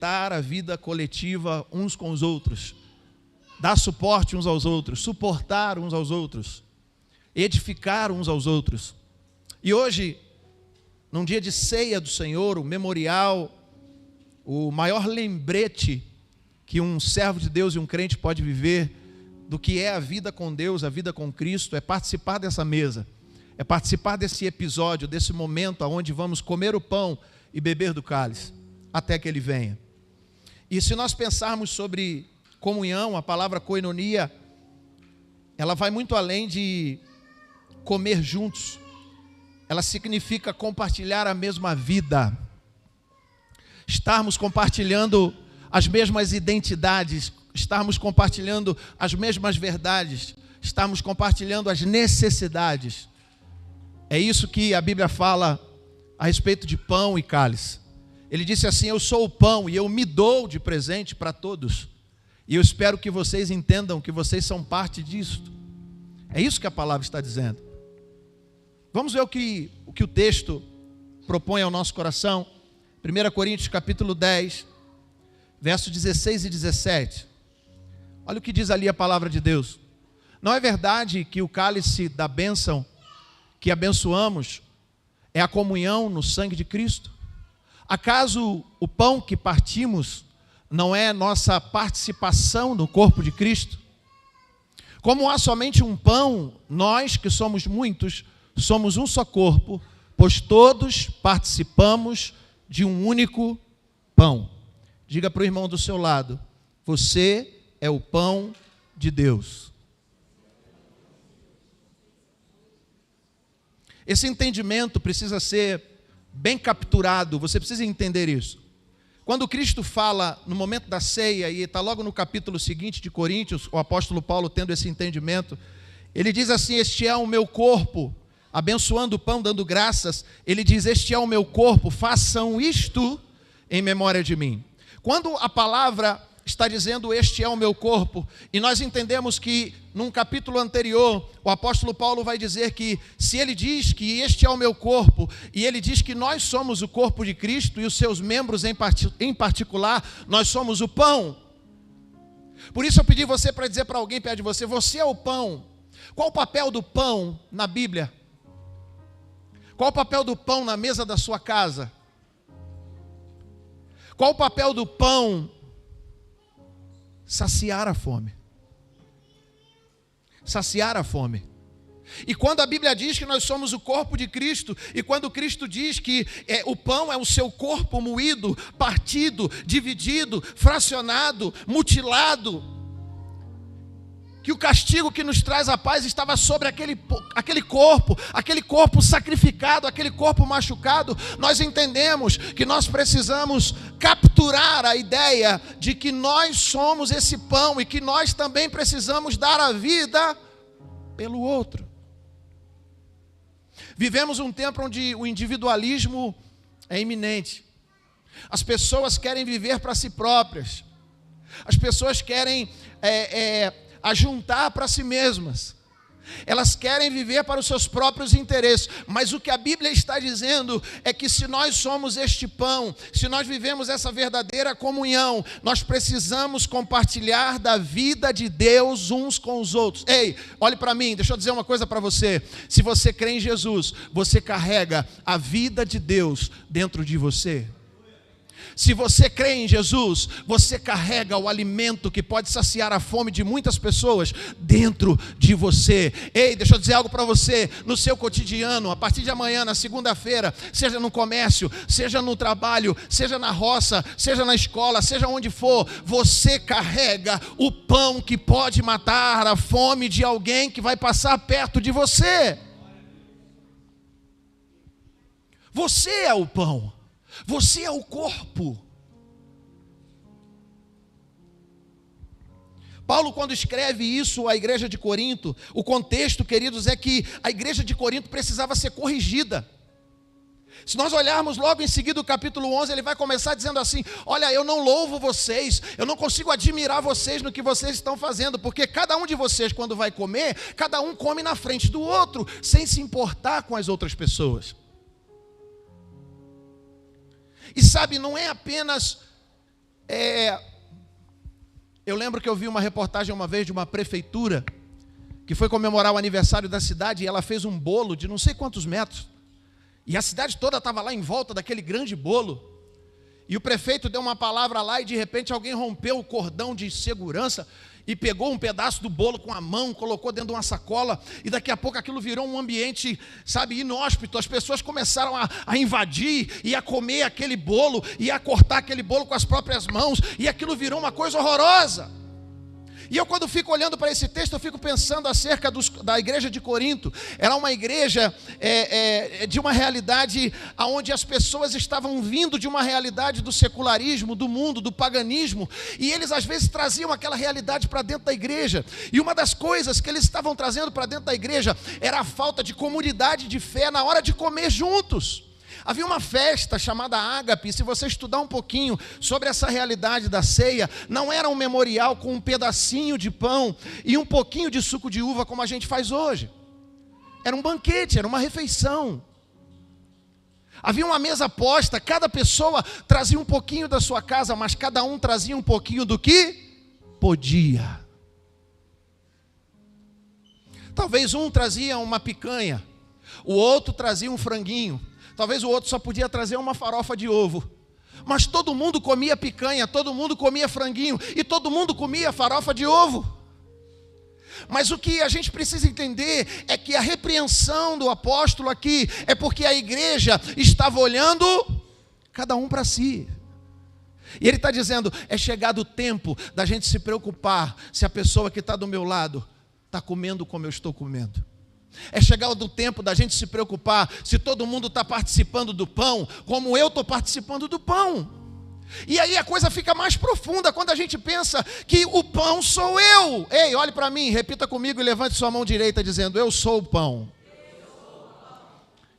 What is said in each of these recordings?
dar a vida coletiva uns com os outros, dar suporte uns aos outros, suportar uns aos outros, edificar uns aos outros. E hoje, num dia de ceia do Senhor, o memorial, o maior lembrete que um servo de Deus e um crente pode viver do que é a vida com Deus, a vida com Cristo, é participar dessa mesa, é participar desse episódio, desse momento onde vamos comer o pão e beber do cálice, até que Ele venha. E se nós pensarmos sobre comunhão, a palavra koinonia, ela vai muito além de comer juntos. Ela significa compartilhar a mesma vida, estarmos compartilhando as mesmas identidades, estarmos compartilhando as mesmas verdades, estarmos compartilhando as necessidades. É isso que a Bíblia fala a respeito de pão e cálice. Ele disse assim: eu sou o pão e eu me dou de presente para todos. E eu espero que vocês entendam que vocês são parte disso. É isso que a palavra está dizendo. Vamos ver o que o texto propõe ao nosso coração. 1 Coríntios capítulo 10, versos 16 e 17. Olha o que diz ali a palavra de Deus. Não é verdade que o cálice da bênção que abençoamos é a comunhão no sangue de Cristo? Acaso o pão que partimos não é nossa participação no corpo de Cristo? Como há somente um pão, nós que somos muitos, somos um só corpo, pois todos participamos de um único pão. Diga para o irmão do seu lado: você é o pão de Deus. Esse entendimento precisa ser bem capturado, você precisa entender isso. Quando Cristo fala no momento da ceia, e está logo no capítulo seguinte de Coríntios, o apóstolo Paulo tendo esse entendimento, ele diz assim: este é o meu corpo, abençoando o pão, dando graças, ele diz: este é o meu corpo, façam isto em memória de mim. Quando a palavra está dizendo este é o meu corpo, e nós entendemos que num capítulo anterior, o apóstolo Paulo vai dizer que se ele diz que este é o meu corpo, e ele diz que nós somos o corpo de Cristo, e os seus membros em particular, nós somos o pão. Por isso eu pedi você para dizer para alguém perto de você: você é o pão. Qual o papel do pão na Bíblia? Qual o papel do pão na mesa da sua casa? Qual o papel do pão? Saciar a fome. Saciar a fome. E quando a Bíblia diz que nós somos o corpo de Cristo, e quando Cristo diz que o pão é o seu corpo moído, partido, dividido, fracionado, mutilado, que o castigo que nos traz a paz estava sobre aquele corpo sacrificado, aquele corpo machucado, nós entendemos que nós precisamos capturar a ideia de que nós somos esse pão e que nós também precisamos dar a vida pelo outro. Vivemos um tempo onde o individualismo é iminente. As pessoas querem viver para si próprias. As pessoas querem ajuntar para si mesmas. Elas querem viver para os seus próprios interesses. Mas o que a Bíblia está dizendo é que se nós somos este pão, se nós vivemos essa verdadeira comunhão, nós precisamos compartilhar da vida de Deus uns com os outros. Ei, olhe para mim, deixa eu dizer uma coisa para você. Se você crê em Jesus, você carrega a vida de Deus dentro de você. Se você crê em Jesus, você carrega o alimento que pode saciar a fome de muitas pessoas dentro de você. Ei, deixa eu dizer algo para você. No seu cotidiano, a partir de amanhã, na segunda-feira, seja no comércio, seja no trabalho, seja na roça, seja na escola, seja onde for, você carrega o pão que pode matar a fome de alguém que vai passar perto de você. Você é o pão. Você é o corpo. Paulo, quando escreve isso à igreja de Corinto, o contexto, queridos, é que a igreja de Corinto precisava ser corrigida. Se nós olharmos logo em seguida o capítulo 11, ele vai começar dizendo assim: olha, eu não louvo vocês, eu não consigo admirar vocês no que vocês estão fazendo, porque cada um de vocês, quando vai comer, cada um come na frente do outro, sem se importar com as outras pessoas. E sabe, não é apenas Eu lembro que eu vi uma reportagem uma vez de uma prefeitura que foi comemorar o aniversário da cidade e ela fez um bolo de não sei quantos metros. E a cidade toda estava lá em volta daquele grande bolo. E o prefeito deu uma palavra lá e de repente alguém rompeu o cordão de segurança e pegou um pedaço do bolo com a mão, colocou dentro de uma sacola, e daqui a pouco aquilo virou um ambiente, sabe, inóspito. As pessoas começaram a invadir e a comer aquele bolo, e a cortar aquele bolo com as próprias mãos, e aquilo virou uma coisa horrorosa. E eu, quando fico olhando para esse texto, eu fico pensando acerca da igreja de Corinto. Era uma igreja de uma realidade onde as pessoas estavam vindo de uma realidade do secularismo, do mundo, do paganismo, e eles às vezes traziam aquela realidade para dentro da igreja. E uma das coisas que eles estavam trazendo para dentro da igreja era a falta de comunidade de fé na hora de comer juntos. Havia uma festa chamada Ágape. Se você estudar um pouquinho sobre essa realidade da ceia, não era um memorial com um pedacinho de pão e um pouquinho de suco de uva como a gente faz hoje. Era um banquete, era uma refeição. Havia uma mesa posta, cada pessoa trazia um pouquinho da sua casa, mas cada um trazia um pouquinho do que podia. Talvez um trazia uma picanha, o outro trazia um franguinho. Talvez o outro só podia trazer uma farofa de ovo. Mas todo mundo comia picanha, todo mundo comia franguinho e todo mundo comia farofa de ovo. Mas o que a gente precisa entender é que a repreensão do apóstolo aqui é porque a igreja estava olhando cada um para si. E ele está dizendo, é chegado o tempo da gente se preocupar se a pessoa que está do meu lado está comendo como eu estou comendo. É chegado o tempo da gente se preocupar se todo mundo está participando do pão como eu estou participando do pão. E aí a coisa fica mais profunda quando a gente pensa que o pão sou eu. Ei, olhe para mim, repita comigo e levante sua mão direita dizendo, eu sou o pão.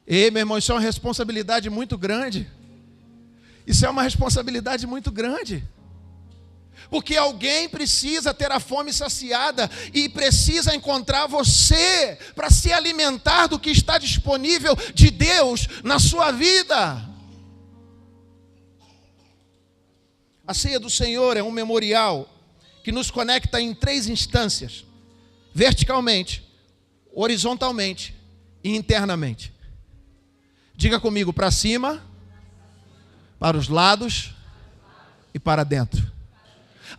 Ei, meu irmão, isso é uma responsabilidade muito grande. Isso é uma responsabilidade muito grande. Porque alguém precisa ter a fome saciada e precisa encontrar você para se alimentar do que está disponível de Deus na sua vida. A ceia do Senhor é um memorial que nos conecta em 3 instâncias: verticalmente, horizontalmente e internamente. Diga comigo, para cima, para os lados e para dentro.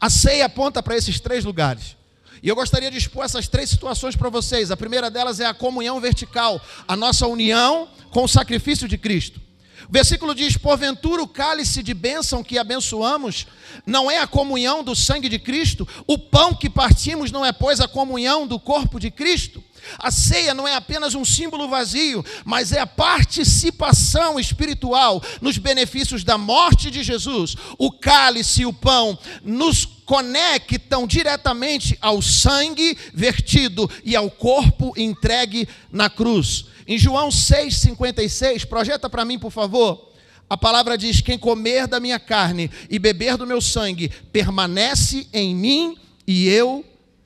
A ceia aponta para esses 3 lugares. E eu gostaria de expor essas 3 situações para vocês. A primeira delas é a comunhão vertical, a nossa união com o sacrifício de Cristo. O versículo diz, porventura o cálice de bênção que abençoamos não é a comunhão do sangue de Cristo? O pão que partimos não é, pois, a comunhão do corpo de Cristo? A ceia não é apenas um símbolo vazio, mas é a participação espiritual nos benefícios da morte de Jesus. O cálice e o pão nos conectam diretamente ao sangue vertido e ao corpo entregue na cruz. Em João 6,56, projeta para mim, por favor. A palavra diz, quem comer da minha carne e beber do meu sangue, permanece em mim e eu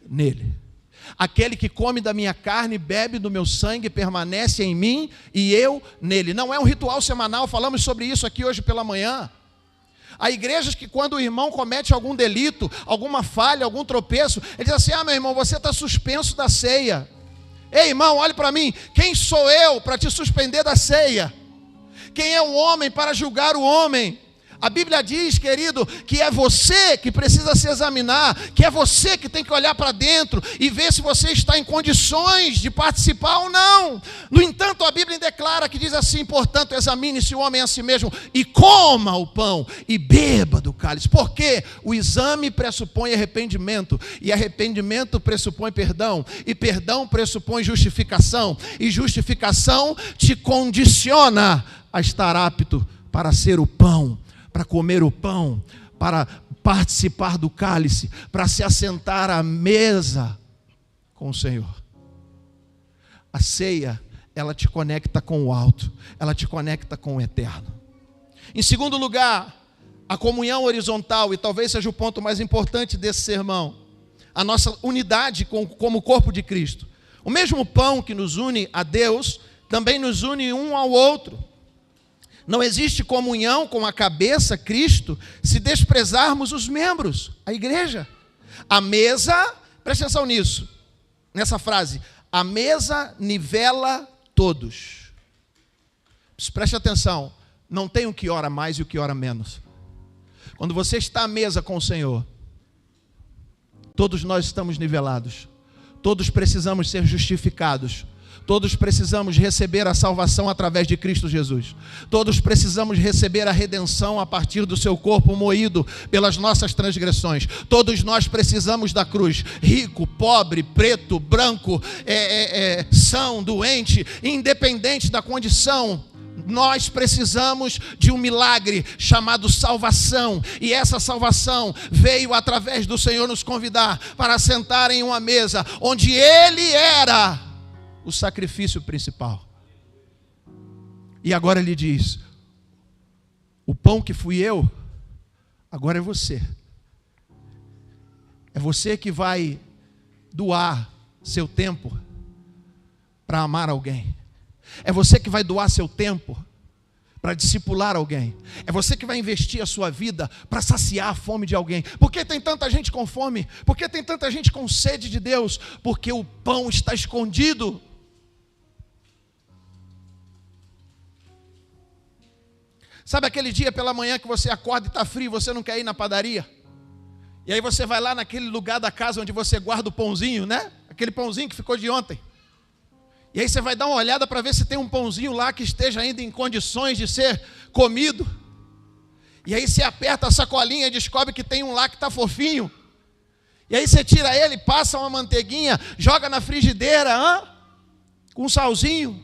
nele. Aquele que come da minha carne e bebe do meu sangue, permanece em mim e eu nele. Não é um ritual semanal, falamos sobre isso aqui hoje pela manhã. Há igrejas que quando o irmão comete algum delito, alguma falha, algum tropeço, ele diz assim, meu irmão, você está suspenso da ceia. Ei, irmão, olhe para mim, quem sou eu para te suspender da ceia? Quem é o homem para julgar o homem? A Bíblia diz, querido, que é você que precisa se examinar, que é você que tem que olhar para dentro e ver se você está em condições de participar ou não. No entanto, a Bíblia declara que diz assim, portanto, examine-se o homem a si mesmo e coma o pão e beba do cálice. Porque o exame pressupõe arrependimento e arrependimento pressupõe perdão e perdão pressupõe justificação e justificação te condiciona a estar apto para ser o pão, para comer o pão, para participar do cálice, para se assentar à mesa com o Senhor. A ceia, ela te conecta com o alto, ela te conecta com o eterno. Em segundo lugar, a comunhão horizontal, e talvez seja o ponto mais importante desse sermão, a nossa unidade como corpo de Cristo. O mesmo pão que nos une a Deus, também nos une um ao outro. Não existe comunhão com a cabeça, Cristo, se desprezarmos os membros, a igreja. A mesa, presta atenção nisso, nessa frase, a mesa nivela todos. Preste atenção, não tem o que ora mais e o que ora menos. Quando você está à mesa com o Senhor, todos nós estamos nivelados, todos precisamos ser justificados, todos precisamos receber a salvação através de Cristo Jesus. Todos precisamos receber a redenção a partir do seu corpo moído pelas nossas transgressões. Todos nós precisamos da cruz. Rico, pobre, preto, branco, são, doente, independente da condição. Nós precisamos de um milagre chamado salvação. E essa salvação veio através do Senhor nos convidar para sentar em uma mesa onde Ele era o sacrifício principal. E agora Ele diz: o pão que fui eu, agora é você. É você que vai doar seu tempo para amar alguém. É você que vai doar seu tempo para discipular alguém. É você que vai investir a sua vida para saciar a fome de alguém. Por que tem tanta gente com fome? Por que tem tanta gente com sede de Deus? Porque o pão está escondido. Sabe aquele dia pela manhã que você acorda e está frio, você não quer ir na padaria? E aí você vai lá naquele lugar da casa onde você guarda o pãozinho, né? Aquele pãozinho que ficou de ontem. E aí você vai dar uma olhada para ver se tem um pãozinho lá que esteja ainda em condições de ser comido. E aí você aperta a sacolinha e descobre que tem um lá que está fofinho. E aí você tira ele, passa uma manteiguinha, joga na frigideira, com um salzinho.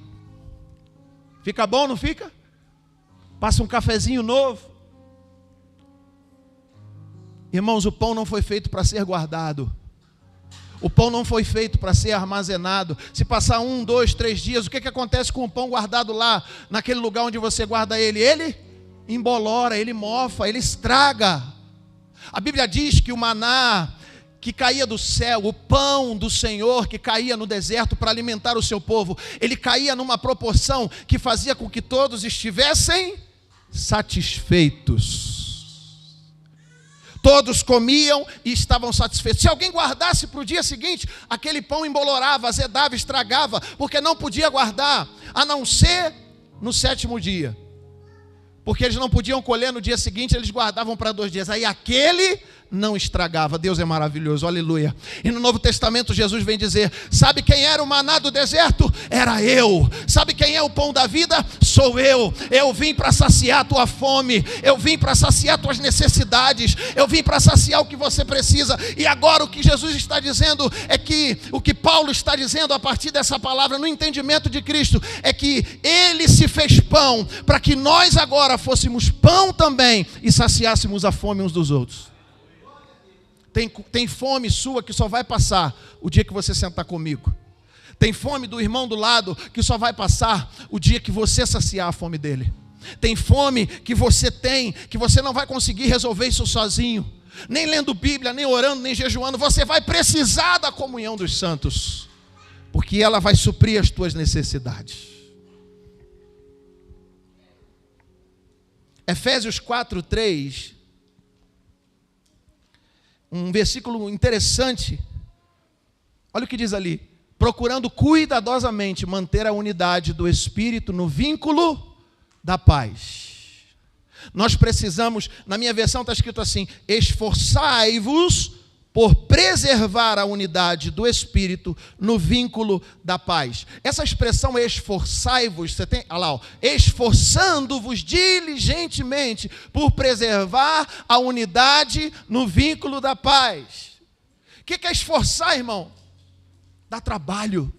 Fica bom, não fica? Passa um cafezinho novo. Irmãos, o pão não foi feito para ser guardado. O pão não foi feito para ser armazenado. Se passar 1, 2, 3 dias, o que acontece com o pão guardado lá, naquele lugar onde você guarda ele? Ele embolora, ele mofa, ele estraga. A Bíblia diz que o maná que caía do céu, o pão do Senhor que caía no deserto para alimentar o seu povo, ele caía numa proporção que fazia com que todos estivessem satisfeitos. Todos comiam e estavam satisfeitos. Se alguém guardasse para o dia seguinte, aquele pão embolorava, azedava, estragava, porque não podia guardar, a não ser no 7º dia. Porque eles não podiam colher no dia seguinte, eles guardavam para 2 dias. Aí aquele não estragava. Deus é maravilhoso, aleluia. E no Novo Testamento Jesus vem dizer: sabe quem era o maná do deserto? Era eu. Sabe quem é o pão da vida? Sou eu. Eu vim para saciar a tua fome. Eu vim para saciar tuas necessidades. Eu vim para saciar o que você precisa. E agora o que Jesus está dizendo é que, o que Paulo está dizendo a partir dessa palavra, no entendimento de Cristo, é que Ele se fez pão para que nós agora fôssemos pão também e saciássemos a fome uns dos outros. Tem fome sua que só vai passar o dia que você sentar comigo. Tem fome do irmão do lado que só vai passar o dia que você saciar a fome dele. Tem fome que você não vai conseguir resolver isso sozinho. Nem lendo Bíblia, nem orando, nem jejuando. Você vai precisar da comunhão dos santos, porque ela vai suprir as tuas necessidades. Efésios 4:3, um versículo interessante. Olha o que diz ali: procurando cuidadosamente manter a unidade do Espírito no vínculo da paz. Nós precisamos, na minha versão está escrito assim: esforçai-vos por preservar a unidade do Espírito no vínculo da paz. Essa expressão esforçai-vos, você tem, olha lá, esforçando-vos diligentemente por preservar a unidade no vínculo da paz. O que é esforçar, irmão? Dá trabalho.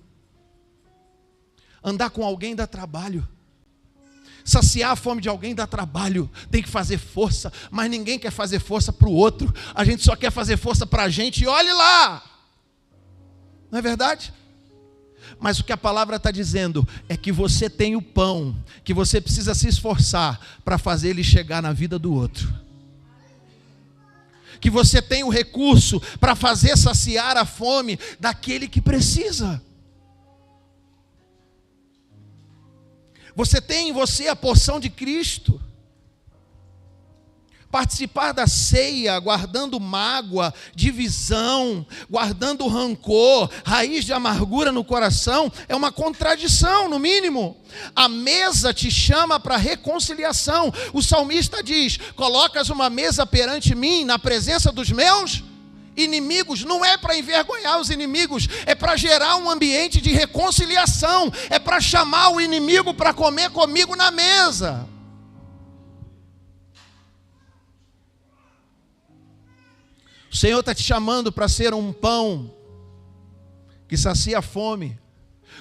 Andar com alguém dá trabalho. Saciar a fome de alguém dá trabalho, tem que fazer força, mas ninguém quer fazer força para o outro, a gente só quer fazer força para a gente, e olhe lá, não é verdade? Mas o que a palavra está dizendo é que você tem o pão, que você precisa se esforçar para fazer ele chegar na vida do outro, que você tem o recurso para fazer saciar a fome daquele que precisa. Você tem em você a porção de Cristo. Participar da ceia guardando mágoa, divisão, guardando rancor, raiz de amargura no coração, é uma contradição, no mínimo. A mesa te chama para reconciliação. O salmista diz: colocas uma mesa perante mim, na presença dos meus inimigos. Não é para envergonhar os inimigos, é para gerar um ambiente de reconciliação, é para chamar o inimigo para comer comigo na mesa. O Senhor está te chamando para ser um pão que sacia a fome.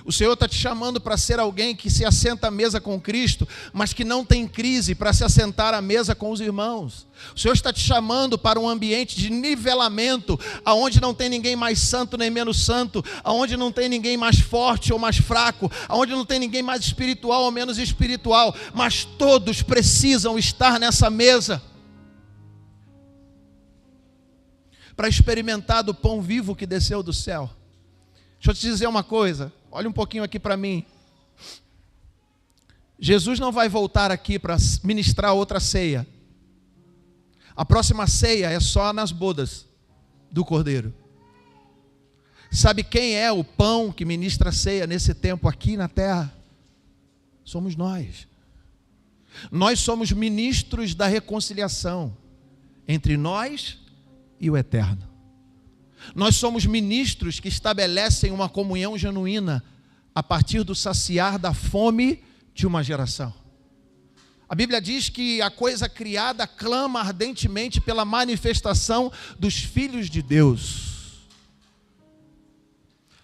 O Senhor está te chamando para ser alguém que se assenta à mesa com Cristo, mas que não tem crise para se assentar à mesa com os irmãos. O Senhor está te chamando para um ambiente de nivelamento, aonde não tem ninguém mais santo nem menos santo, aonde não tem ninguém mais forte ou mais fraco, aonde não tem ninguém mais espiritual ou menos espiritual, mas todos precisam estar nessa mesa para experimentar do pão vivo que desceu do céu. Deixa eu te dizer uma coisa, olha um pouquinho aqui para mim. Jesus não vai voltar aqui para ministrar outra ceia. A próxima ceia é só nas bodas do Cordeiro. Sabe quem é o pão que ministra a ceia nesse tempo aqui na terra? Somos nós. Nós somos ministros da reconciliação entre nós e o eterno. Nós somos ministros que estabelecem uma comunhão genuína a partir do saciar da fome de uma geração. A Bíblia diz que a coisa criada clama ardentemente pela manifestação dos filhos de Deus.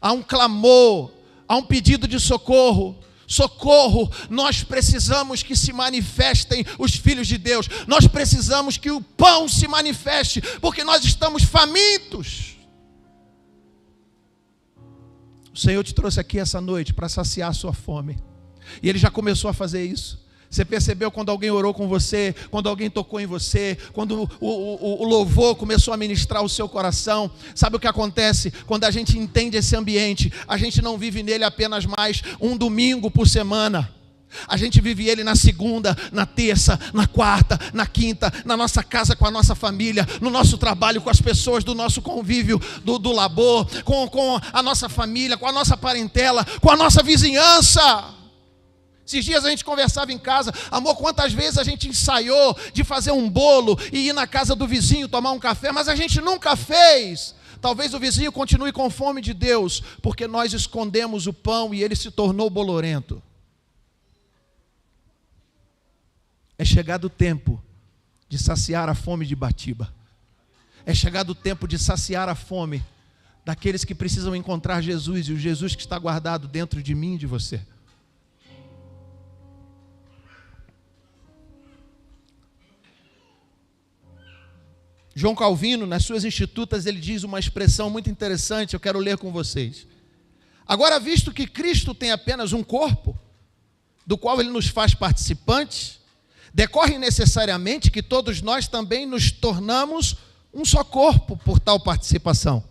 Há um clamor, há um pedido de socorro. Socorro, nós precisamos que se manifestem os filhos de Deus. Nós precisamos que o pão se manifeste, porque nós estamos famintos. O Senhor te trouxe aqui essa noite para saciar a sua fome. E Ele já começou a fazer isso. Você percebeu quando alguém orou com você, quando alguém tocou em você, quando o louvor começou a ministrar o seu coração? Sabe o que acontece? Quando a gente entende esse ambiente, a gente não vive nele apenas mais um domingo por semana. A gente vive ele na segunda, na terça, na quarta, na quinta, na nossa casa com a nossa família, no nosso trabalho com as pessoas do nosso convívio, do labor, com a nossa família, com a nossa parentela, com a nossa vizinhança. Esses dias a gente conversava em casa: amor, quantas vezes a gente ensaiou de fazer um bolo e ir na casa do vizinho tomar um café, mas a gente nunca fez. Talvez o vizinho continue com fome de Deus, porque nós escondemos o pão e ele se tornou bolorento. É chegado o tempo de saciar a fome de Batiba. É chegado o tempo de saciar a fome daqueles que precisam encontrar Jesus, e o Jesus que está guardado dentro de mim e de você. João Calvino, nas suas Institutas, ele diz uma expressão muito interessante, eu quero ler com vocês. Agora, visto que Cristo tem apenas um corpo, do qual ele nos faz participantes, decorre necessariamente que todos nós também nos tornamos um só corpo por tal participação.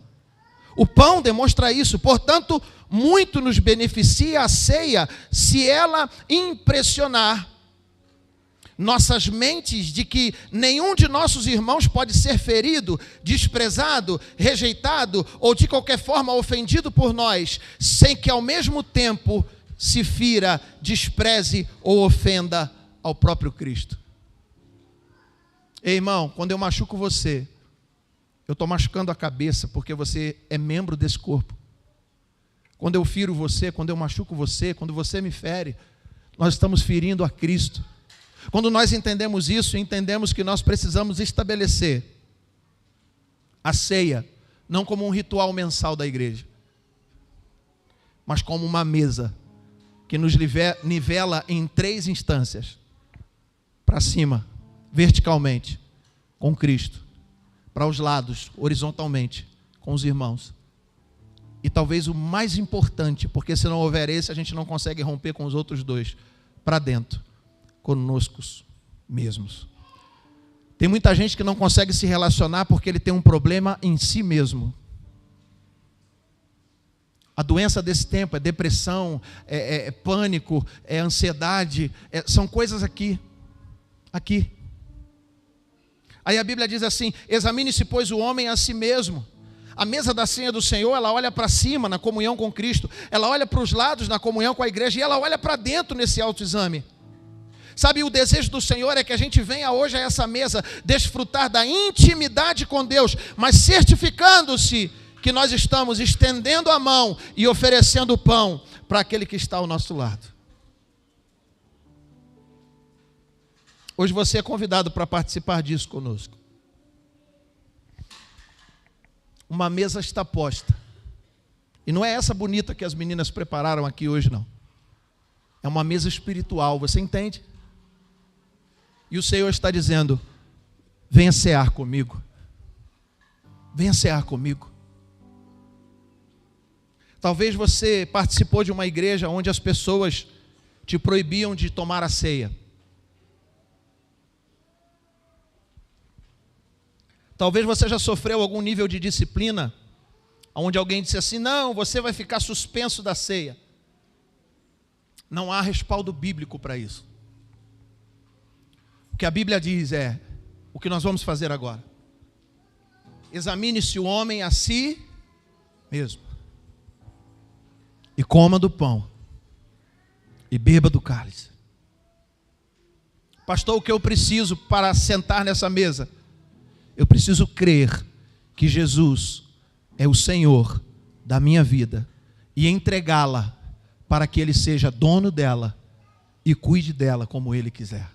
O pão demonstra isso, portanto, muito nos beneficia a ceia se ela impressionar nossas mentes de que nenhum de nossos irmãos pode ser ferido, desprezado, rejeitado ou de qualquer forma ofendido por nós, sem que ao mesmo tempo se fira, despreze ou ofenda ao próprio Cristo. Ei, irmão, quando eu machuco você, eu estou machucando a cabeça, porque você é membro desse corpo. Quando eu firo você, quando eu machuco você, quando você me fere, nós estamos ferindo a Cristo. Quando nós entendemos isso, entendemos que nós precisamos estabelecer a ceia, não como um ritual mensal da igreja, mas como uma mesa que nos nivela em 3 instâncias. Para cima, verticalmente, com Cristo. Para os lados, horizontalmente, com os irmãos. E talvez o mais importante, porque se não houver esse, a gente não consegue romper com os outros 2. Para dentro, conosco mesmos. Tem muita gente que não consegue se relacionar porque ele tem um problema em si mesmo. A doença desse tempo é depressão, é pânico, é ansiedade, são coisas aqui. Aí a Bíblia diz assim: examine-se, pois, o homem a si mesmo. A mesa da ceia do Senhor, ela olha para cima na comunhão com Cristo, ela olha para os lados na comunhão com a igreja, e ela olha para dentro nesse autoexame. Sabe, o desejo do Senhor é que a gente venha hoje a essa mesa desfrutar da intimidade com Deus, mas certificando-se que nós estamos estendendo a mão e oferecendo o pão para aquele que está ao nosso lado. Hoje você é convidado para participar disso conosco. Uma mesa está posta. E não é essa bonita que as meninas prepararam aqui hoje, não. É uma mesa espiritual, você entende? E o Senhor está dizendo: venha cear comigo. Venha cear comigo. Talvez você participou de uma igreja onde as pessoas te proibiam de tomar a ceia. Talvez você já sofreu algum nível de disciplina, onde alguém disse assim: não, você vai ficar suspenso da ceia. Não há respaldo bíblico para isso. O que a Bíblia diz é o que nós vamos fazer agora. Examine-se o homem a si mesmo, e coma do pão, e beba do cálice. Pastor, o que eu preciso para sentar nessa mesa? Eu preciso crer que Jesus é o Senhor da minha vida e entregá-la para que Ele seja dono dela e cuide dela como Ele quiser.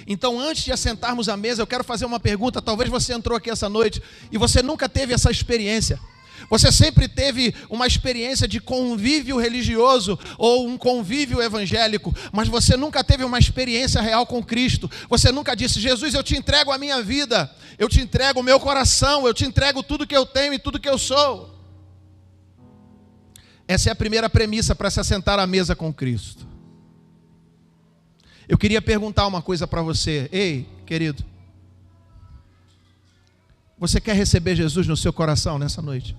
Então, antes de assentarmos à mesa, eu quero fazer uma pergunta. Talvez você entrou aqui essa noite e você nunca teve essa experiência. Você sempre teve uma experiência de convívio religioso ou um convívio evangélico, mas você nunca teve uma experiência real com Cristo. Você nunca disse: Jesus, eu te entrego a minha vida, eu te entrego o meu coração, eu te entrego tudo que eu tenho e tudo que eu sou. Essa é a primeira premissa para se assentar à mesa com Cristo. Eu queria perguntar uma coisa para você. Ei, querido, você quer receber Jesus no seu coração nessa noite?